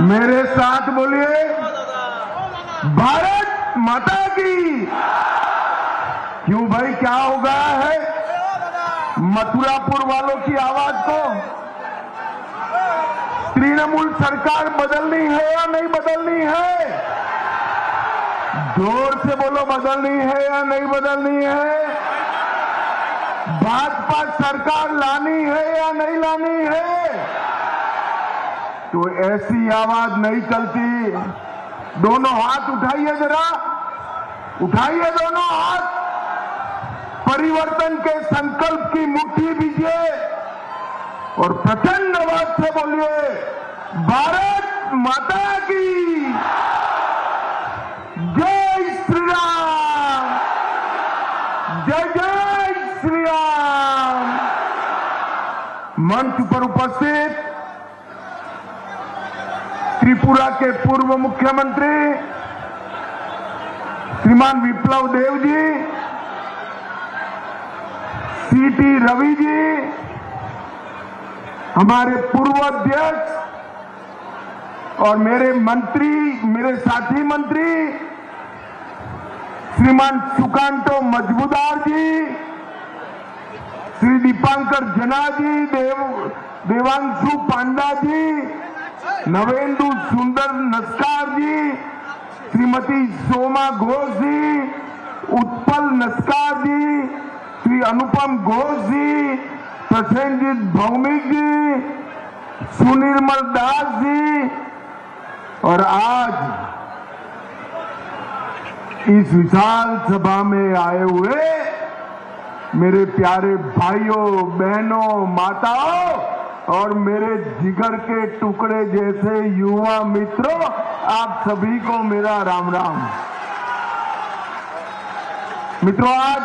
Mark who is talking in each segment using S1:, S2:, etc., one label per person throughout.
S1: मेरे साथ बोलिए, भारत माता की। क्यों भाई, क्या हो गया है मथुरापुर वालों की आवाज को? तृणमूल सरकार बदलनी है या नहीं बदलनी है? जोर से बोलो, बदलनी है या नहीं बदलनी है? भाजपा सरकार लानी है या नहीं लानी है? तो ऐसी आवाज नहीं चलती। दोनों हाथ उठाइए, जरा उठाइए दोनों हाथ, परिवर्तन के संकल्प की मुट्ठी दीजिए और प्रचंड आवाज से बोलिए, भारत माता की जय श्री राम, जय जय श्री राम। मंच पर उपस्थित त्रिपुरा के पूर्व मुख्यमंत्री श्रीमान विप्लव देव जी, सीटी रवि जी, हमारे पूर्व अध्यक्ष और मेरे मंत्री, मेरे साथी मंत्री श्रीमान सुकांतो मजबूदार जी, श्री दीपांकर जना जी, देवांशु पांडा जी, नवेंदु सुंदर नस्कार जी, श्रीमती सोमा घोष जी, उत्पल नस्कार जी, श्री अनुपम घोष जी, प्रसेनजीत भौमिक जी, सुनिर्मल दास जी, और आज इस विशाल सभा में आए हुए मेरे प्यारे भाइयों, बहनों, माताओं और मेरे जिगर के टुकड़े जैसे युवा मित्रों, आप सभी को मेरा राम राम। मित्रों, आज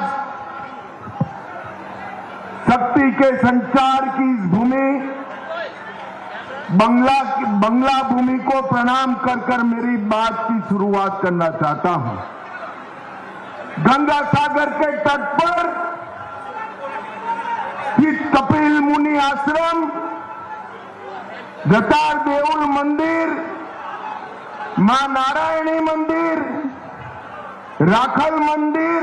S1: शक्ति के संचार की इस भूमि बंगला भूमि को प्रणाम कर कर मेरी बात की शुरुआत करना चाहता हूं। गंगा सागर के तट पर स्थित कपिल मुनि आश्रम, दतार देउल मंदिर, मां नारायणी मंदिर, राखल मंदिर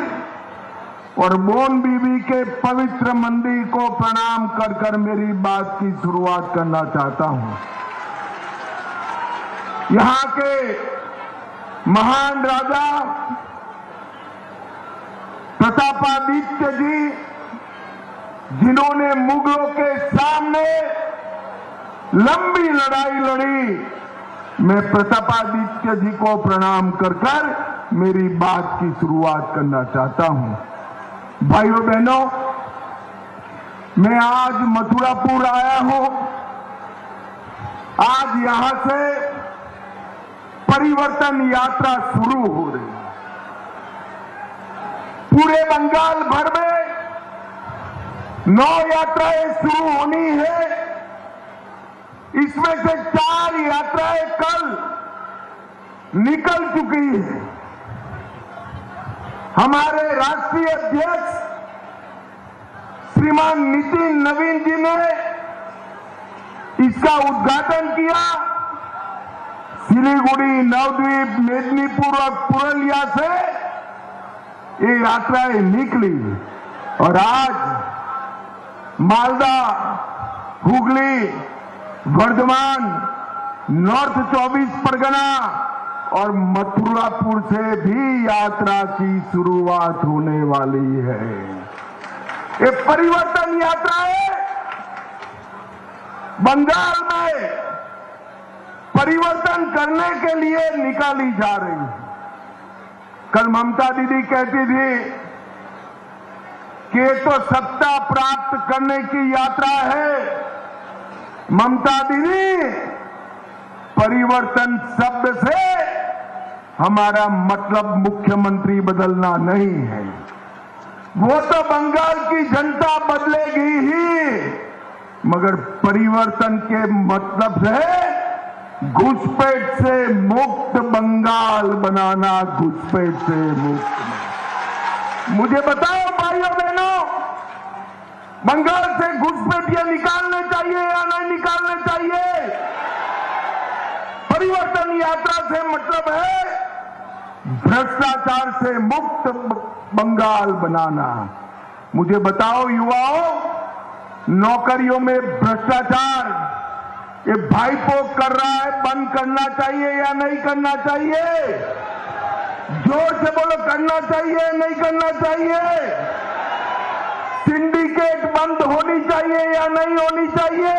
S1: और बोन बीबी के पवित्र मंदिर को प्रणाम कर कर मेरी बात की शुरुआत करना चाहता हूं। यहां के महान राजा प्रतापादित्य जी, जिन्होंने मुगलों के सामने लंबी लड़ाई लड़ी, मैं प्रतापादित्य जी को प्रणाम कर कर मेरी बात की शुरुआत करना चाहता हूं। भाइयों बहनों, मैं आज मथुरापुर आया हूं। आज यहां से परिवर्तन यात्रा शुरू हो रही है। पूरे बंगाल भर में 9 यात्राएं शुरू होनी है। इसमें से 4 यात्राएं कल निकल चुकी है। हमारे राष्ट्रीय अध्यक्ष श्रीमान नितिन नवीन जी ने इसका उद्घाटन किया। सिलीगुड़ी, नवद्वीप, मेदिनीपुर और पुरुलिया से ये यात्राएं निकली और आज मालदा, हुगली, वर्धमान, नॉर्थ 24 परगना और मथुरापुर से भी यात्रा की शुरुआत होने वाली है। ये परिवर्तन यात्रा है। बंगाल में परिवर्तन करने के लिए निकाली जा रही है। कल ममता दीदी कहती थी कि ये तो सत्ता प्राप्त करने की यात्रा है। ममता दीदी, परिवर्तन शब्द से हमारा मतलब मुख्यमंत्री बदलना नहीं है। वो तो बंगाल की जनता बदलेगी ही, मगर परिवर्तन के मतलब से घुसपैठ से मुक्त बंगाल बनाना, घुसपैठ से मुक्त। मुझे बताओ भाइयों बहनों, बंगाल से घुसपैठियां निकालने चाहिए या नहीं निकालने चाहिए? परिवर्तन यात्रा से मतलब है भ्रष्टाचार से मुक्त बंगाल बनाना। मुझे बताओ युवाओं, नौकरियों में भ्रष्टाचार ये भाईपो कर रहा है, बंद करना चाहिए या नहीं करना चाहिए? जोर से बोलो, करना चाहिए नहीं करना चाहिए? सिंडिकेट बंद होनी चाहिए या नहीं होनी चाहिए?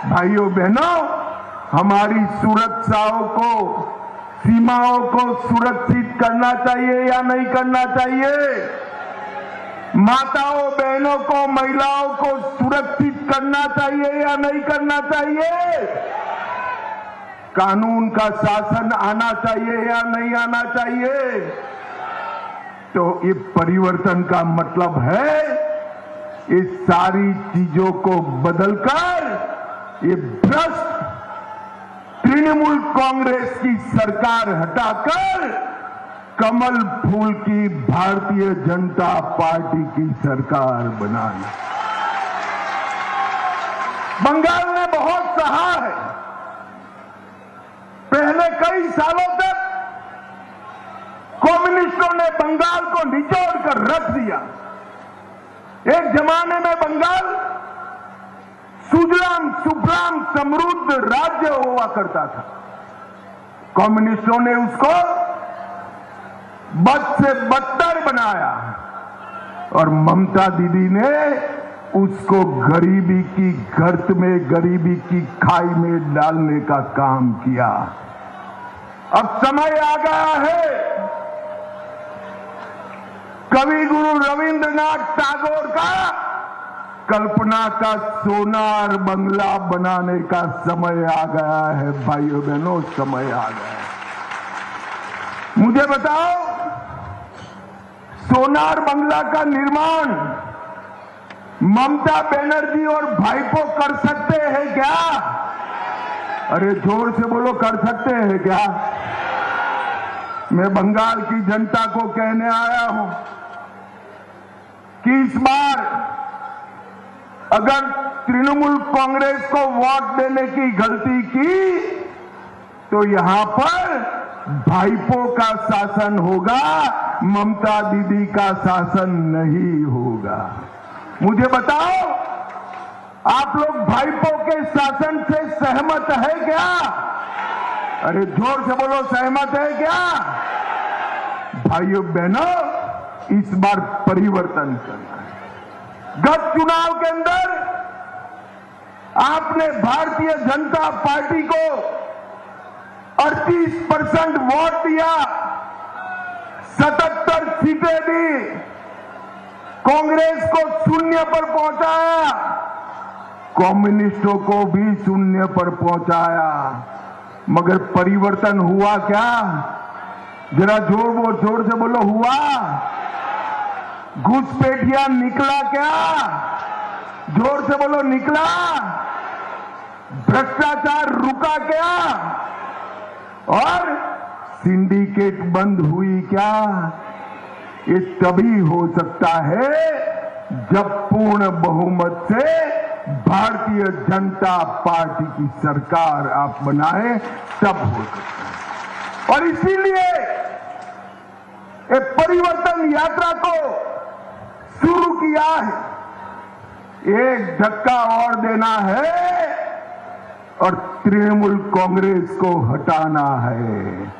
S1: भाइयों बहनों, हमारी सुरक्षाओं को, सीमाओं को सुरक्षित करना चाहिए या नहीं करना चाहिए? माताओं बहनों को, महिलाओं को सुरक्षित करना चाहिए या नहीं करना चाहिए? कानून का शासन आना चाहिए या नहीं आना चाहिए? तो ये परिवर्तन का मतलब है ये सारी चीजों को बदलकर ये भ्रष्ट तृणमूल कांग्रेस की सरकार हटाकर कमल फूल की भारतीय जनता पार्टी की सरकार बनाना। बंगाल ने बहुत सहा है। पहले कई सालों तक कम्युनिस्टों ने बंगाल को निचोड़ कर रख दिया। एक जमाने में बंगाल सुजलाम सुफलाम समृद्ध राज्य हुआ करता था। कम्युनिस्टों ने उसको बद से बदतर बनाया और ममता दीदी ने उसको गरीबी की गर्त में, गरीबी की खाई में डालने का काम किया। अब समय आ गया है कवि गुरु रविंद्रनाथ टैगोर का कल्पना का सोनार बंगला बनाने का समय आ गया है। भाइयों बहनों, समय आ गया है। मुझे बताओ, सोनार बंगला का निर्माण ममता बनर्जी और भाईपो कर सकते हैं क्या? अरे जोर से बोलो, कर सकते हैं क्या? मैं बंगाल की जनता को कहने आया हूं कि इस बार अगर तृणमूल कांग्रेस को वोट देने की गलती की तो यहां पर भाईपो का शासन होगा, ममता दीदी का शासन नहीं होगा। मुझे बताओ, आप लोग भाईपो के शासन से सहमत है क्या? अरे जोर से बोलो, सहमत है क्या? भाइयों बहनों, इस बार परिवर्तन करना है। गत चुनाव के अंदर आपने भारतीय जनता पार्टी को 38% वोट दिया, 77 सीटें दी, कांग्रेस को 0 पर पहुंचाया, कम्युनिस्टों को भी 0 पर पहुंचाया। मगर परिवर्तन हुआ क्या? जरा जोर से बोलो, हुआ? घुसपैठिया निकला क्या? जोर से बोलो, निकला? भ्रष्टाचार रुका क्या? और सिंडिकेट बंद हुई क्या? ये तभी हो सकता है जब पूर्ण बहुमत से भारतीय जनता पार्टी की सरकार आप बनाए, तब हो सकता है। और इसीलिए एक परिवर्तन यात्रा को शुरू किया है। एक धक्का और देना है और तृणमूल कांग्रेस को हटाना है।